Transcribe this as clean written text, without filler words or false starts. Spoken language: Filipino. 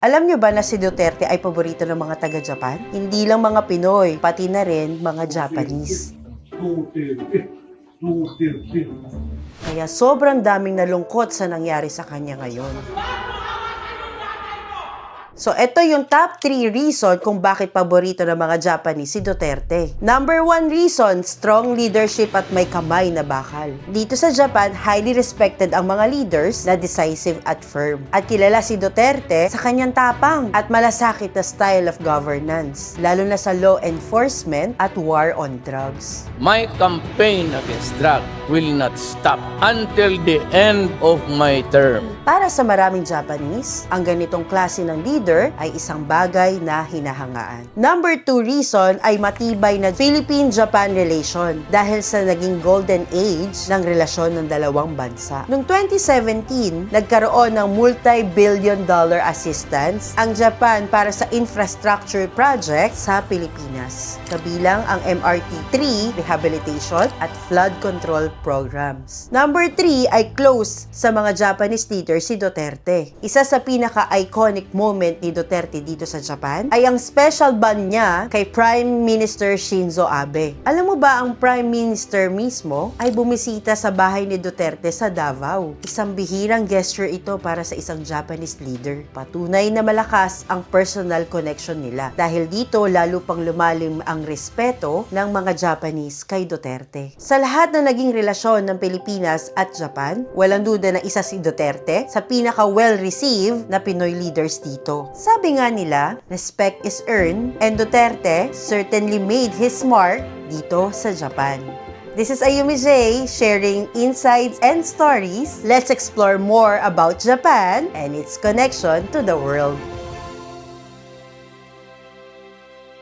Alam nyo ba na si Duterte ay paborito ng mga taga-Japan? Hindi lang mga Pinoy, pati na rin mga Japanese. Kaya sobrang daming nalungkot sa nangyari sa kanya ngayon. So, ito yung top 3 reason kung bakit paborito ng mga Japanese si Duterte. Number 1 reason, strong leadership at may kamay na bakal. Dito sa Japan, highly respected ang mga leaders na decisive at firm. At kilala si Duterte sa kanyang tapang at malasakit na style of governance, lalo na sa law enforcement at war on drugs. My campaign against drug will not stop until the end of my term. Para sa maraming Japanese, ang ganitong klase ng leader ay isang bagay na hinahangaan. Number 2 reason ay matibay na Philippine-Japan relation dahil sa naging golden age ng relasyon ng dalawang bansa. Noong 2017, nagkaroon ng multi-billion dollar assistance ang Japan para sa infrastructure project sa Pilipinas. Kabilang ang MRT-3 rehabilitation at flood control programs. Number 3 ay close sa mga Japanese leaders si Duterte. Isa sa pinaka-iconic moment ni Duterte dito sa Japan ay ang special ban niya kay Prime Minister Shinzo Abe. Alam mo ba ang Prime Minister mismo ay bumisita sa bahay ni Duterte sa Davao. Isang bihirang gesture ito para sa isang Japanese leader. Patunay na malakas ang personal connection nila. Dahil dito lalo pang lumalim ang respeto ng mga Japanese kay Duterte. Sa lahat ng naging relasyon ng Pilipinas at Japan, walang duda na isa si Duterte sa pinaka-well-received na Pinoy leaders dito. Sabi nga nila, respect is earned, and Duterte certainly made his mark dito sa Japan. This is Ayumi J, sharing insights and stories. Let's explore more about Japan and its connection to the world.